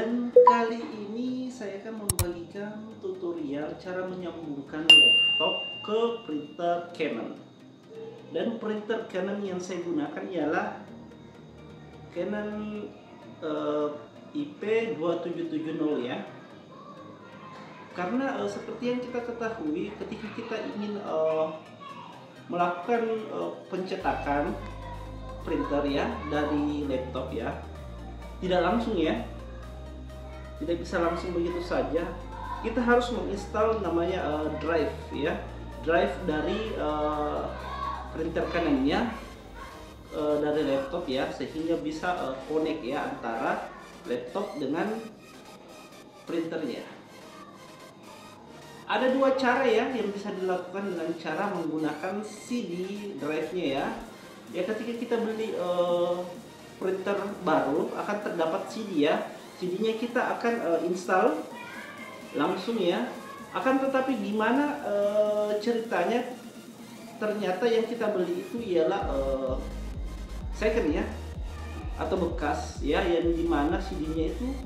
Dan kali ini saya akan membagikan tutorial cara menyambungkan laptop ke printer Canon. Dan printer Canon yang saya gunakan ialah Canon IP2770 ya. Karena seperti yang kita ketahui, ketika kita ingin melakukan pencetakan printer ya dari laptop ya, tidak langsung ya, tidak bisa langsung begitu saja. Kita harus menginstal namanya drive ya, drive dari printer Canonnya dari laptop ya, sehingga bisa connect ya antara laptop dengan printernya. Ada dua cara ya yang bisa dilakukan dengan cara menggunakan CD drive-nya ya. Ya, ketika kita beli printer baru akan terdapat CD ya. CD-nya kita akan install langsung ya. Akan tetapi gimana ceritanya, ternyata yang kita beli itu ialah second ya, atau bekas ya, yang dimana CD-nya itu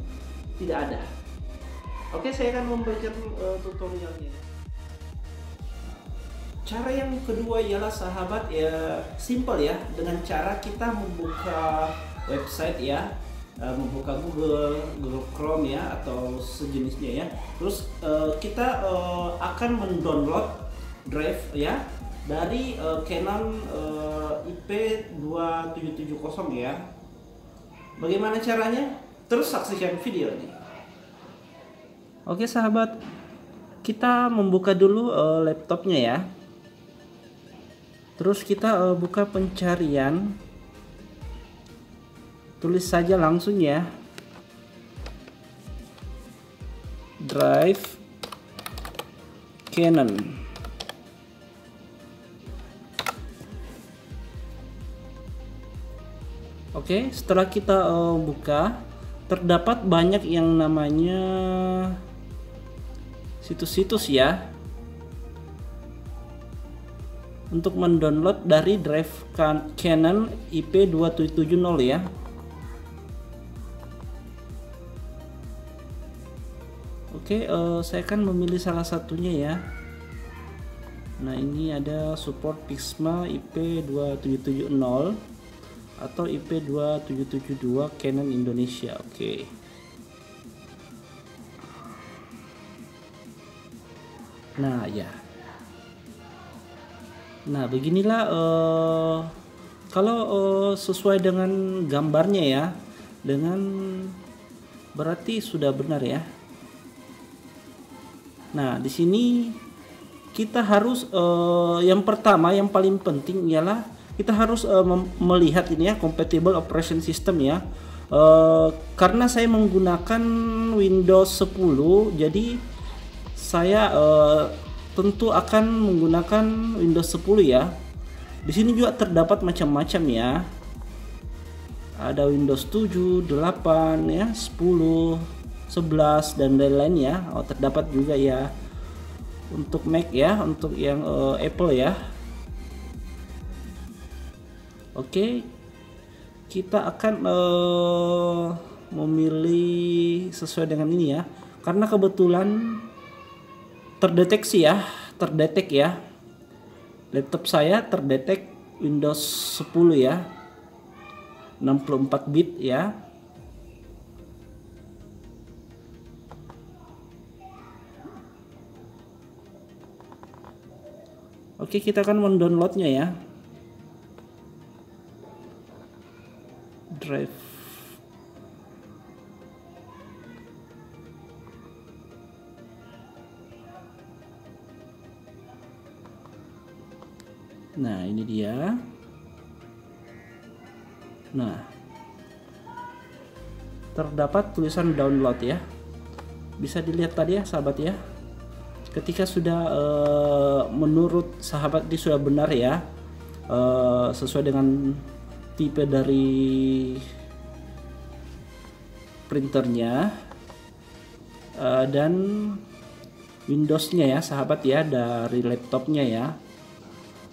tidak ada. Oke, saya akan memberikan tutorialnya. Cara yang kedua ialah sahabat ya, simple ya, dengan cara kita membuka website ya, membuka Google Chrome ya atau sejenisnya ya. Terus kita akan mendownload drive ya dari Canon IP2770 ya. Bagaimana caranya? Terus saksikan video ini. Oke sahabat, kita membuka dulu laptopnya ya. Terus kita buka pencarian, tulis saja langsung ya, drive Canon. Oke, setelah kita buka, terdapat banyak yang namanya situs-situs ya untuk mendownload dari drive Canon IP2770 ya. Oke, saya akan memilih salah satunya ya. Nah, ini ada support Pixma IP2770 atau IP2772 Canon Indonesia. Oke. Nah ya, nah beginilah kalau sesuai dengan gambarnya ya, dengan berarti sudah benar ya. Nah di sini kita harus yang pertama, yang paling penting ialah kita harus melihat ini ya, compatible operation system ya. Karena saya menggunakan Windows 10, jadi saya tentu akan menggunakan Windows 10 ya. Di sini juga terdapat macam-macam ya. Ada Windows 7, 8 ya, 10, 11 dan lain-lain ya. Terdapat juga ya untuk Mac ya, untuk yang Apple ya. Oke. Kita akan memilih sesuai dengan ini ya. Karena kebetulan terdeteksi ya, terdetek ya, laptop saya terdetek Windows 10 ya, 64 bit ya. Oke, kita akan mendownloadnya ya, drive. Nah ini dia. Nah, terdapat tulisan download ya, bisa dilihat tadi ya sahabat ya. Ketika sudah menurut sahabat ini sudah benar ya, sesuai dengan tipe dari printernya dan Windowsnya ya sahabat ya, dari laptopnya ya.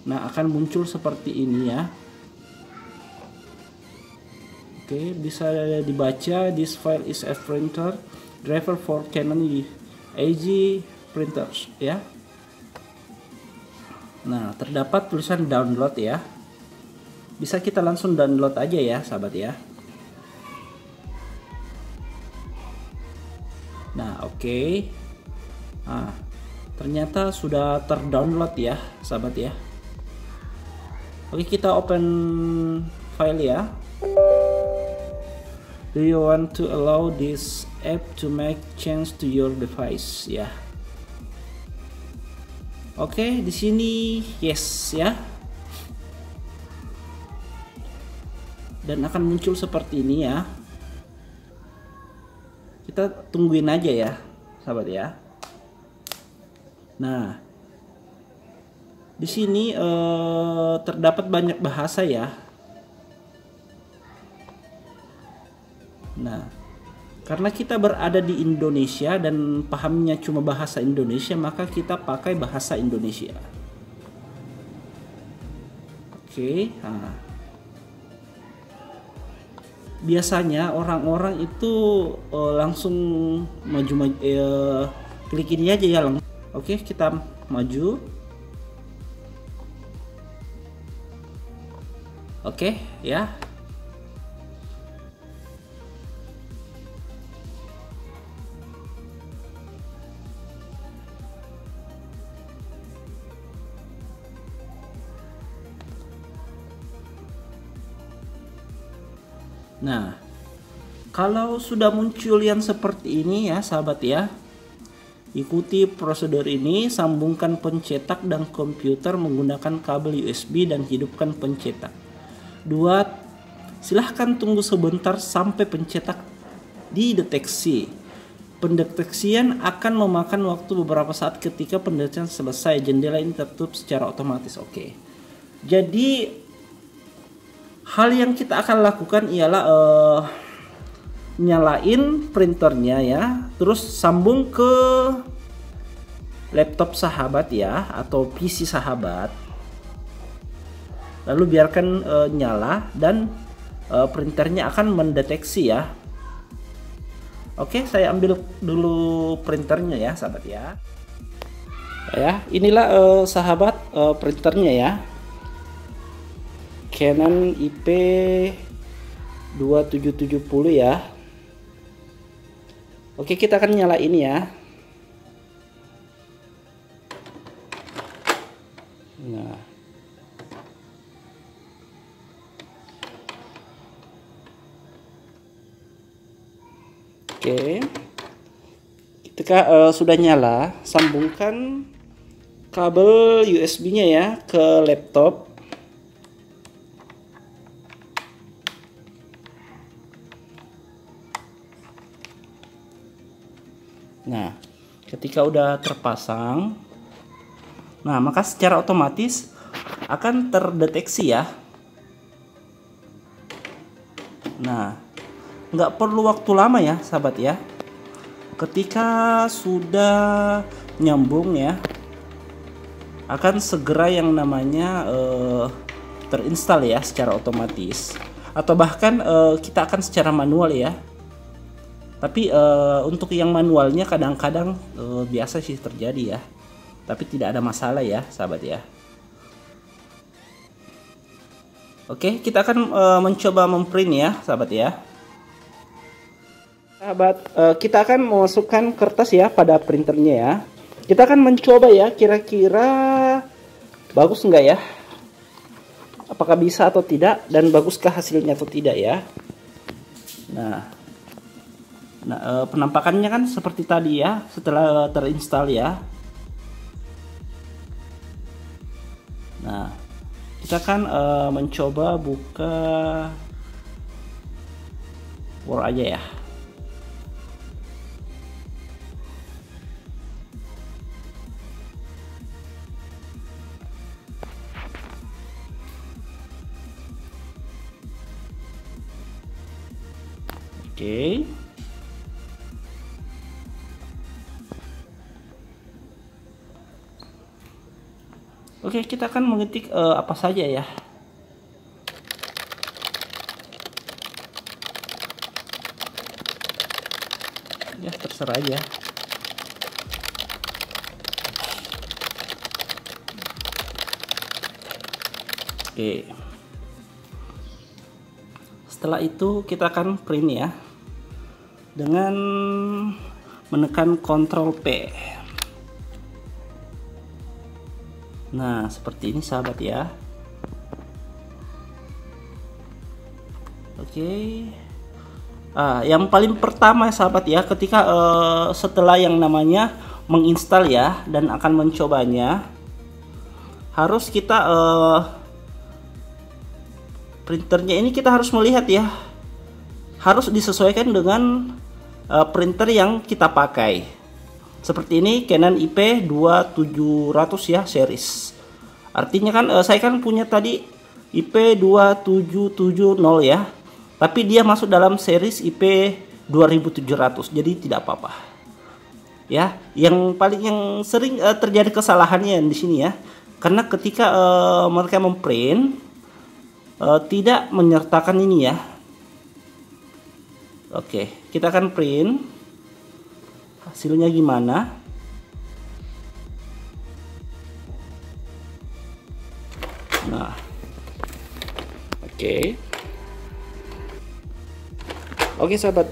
Nah, akan muncul seperti ini ya. Oke, bisa dibaca. This file is a printer driver for Canon AG printers ya. Nah, terdapat tulisan download ya. Bisa kita langsung download aja ya, sahabat ya. Nah, oke. Nah, ternyata sudah terdownload ya, sahabat ya. Oke, kita open file ya. Do you want to allow this app to make change to your device ya? Oke, di sini yes ya. Dan akan muncul seperti ini ya. Kita tungguin aja ya, sahabat ya. Nah, di sini terdapat banyak bahasa ya. Nah, karena kita berada di Indonesia dan pahamnya cuma bahasa Indonesia, maka kita pakai bahasa Indonesia. Oke, nah. Biasanya orang-orang itu langsung maju klik ini aja ya langsung. Oke, kita maju. Oke, ya. Nah, kalau sudah muncul yang seperti ini ya, sahabat ya. Ikuti prosedur ini, sambungkan pencetak dan komputer menggunakan kabel USB dan hidupkan pencetak. 2. Silahkan tunggu sebentar sampai pencetak dideteksi. Pendeteksian akan memakan waktu beberapa saat. Ketika pendeteksian selesai, jendela ini tertutup secara otomatis. Oke. Jadi hal yang kita akan lakukan ialah nyalain printernya ya, terus sambung ke laptop sahabat ya, atau PC sahabat, lalu biarkan nyala dan printernya akan mendeteksi ya. Oke, saya ambil dulu printernya ya, sahabat ya. Ya, inilah sahabat printernya ya. Canon IP 2770 ya. Oke, kita akan nyalain ya. Nah, oke. Ketika sudah nyala, sambungkan kabel USB-nya ya ke laptop. Nah, ketika udah terpasang, nah maka secara otomatis akan terdeteksi ya. Nah, nggak perlu waktu lama ya, sahabat ya. Ketika sudah nyambung ya, akan segera yang namanya terinstall ya secara otomatis. Atau bahkan kita akan secara manual ya. Tapi untuk yang manualnya kadang-kadang biasa sih terjadi ya. Tapi tidak ada masalah ya, sahabat ya. Oke, kita akan mencoba memprint ya, sahabat ya. Sahabat, kita akan memasukkan kertas ya pada printernya ya. Kita akan mencoba ya, kira-kira bagus nggak ya? Apakah bisa atau tidak, dan baguskah hasilnya atau tidak ya? Nah, penampakannya kan seperti tadi ya, setelah terinstall ya. Nah, kita akan mencoba buka Word aja ya. Oke. Oke, kita akan mengetik apa saja ya. ya terserah aja. Oke, setelah itu kita akan print ya dengan menekan Ctrl P. Nah, seperti ini sahabat ya. Oke. Yang paling pertama sahabat ya, ketika setelah yang namanya menginstal ya dan akan mencobanya, harus kita printernya ini kita harus melihat ya, harus disesuaikan dengan printer yang kita pakai. Seperti ini Canon IP2700 ya series. Artinya kan saya kan punya tadi IP2770 ya. Tapi dia masuk dalam series IP2700. Jadi tidak apa-apa. Ya, yang sering terjadi kesalahannya di sini ya. Karena ketika mereka memprint tidak menyertakan ini ya. Oke, kita akan print. Hasilnya gimana? Nah, oke sahabat,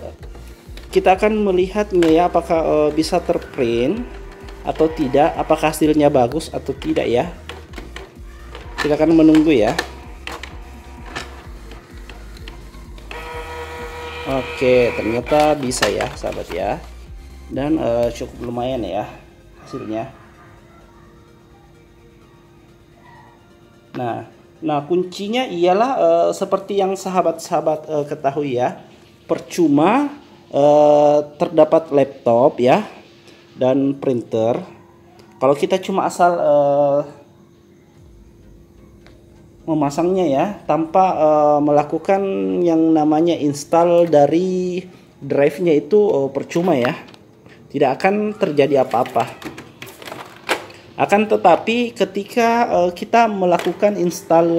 kita akan melihatnya ya, apakah bisa terprint atau tidak, apakah hasilnya bagus atau tidak ya. Kita akan menunggu ya. Oke, ternyata bisa ya sahabat ya, dan cukup lumayan ya hasilnya. Nah kuncinya ialah seperti yang sahabat-sahabat ketahui ya, percuma terdapat laptop ya dan printer kalau kita cuma asal memasangnya ya tanpa melakukan yang namanya install dari drive-nya, itu percuma ya, tidak akan terjadi apa-apa. Akan tetapi ketika kita melakukan install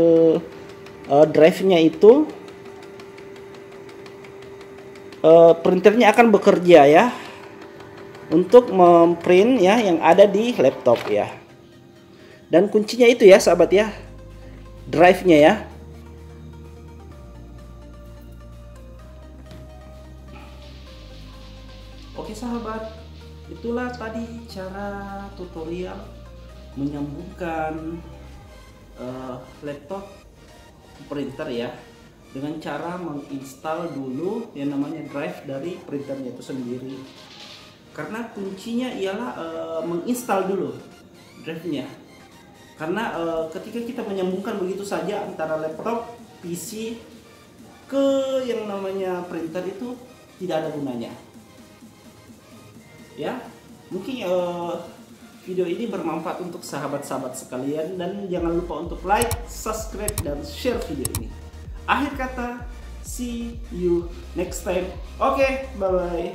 drive-nya itu, printernya akan bekerja ya untuk memprint ya yang ada di laptop ya. Dan kuncinya itu ya sahabat ya, drive-nya ya. Oke sahabat, itulah tadi cara tutorial menyambungkan laptop printer ya, dengan cara menginstal dulu yang namanya drive dari printernya itu sendiri. Karena kuncinya ialah menginstal dulu drive-nya. Karena ketika kita menyambungkan begitu saja antara laptop, PC ke yang namanya printer itu tidak ada gunanya. Ya, mungkin video ini bermanfaat untuk sahabat-sahabat sekalian, dan jangan lupa untuk like, subscribe, dan share video ini. Akhir kata, see you next time. Oke, bye-bye.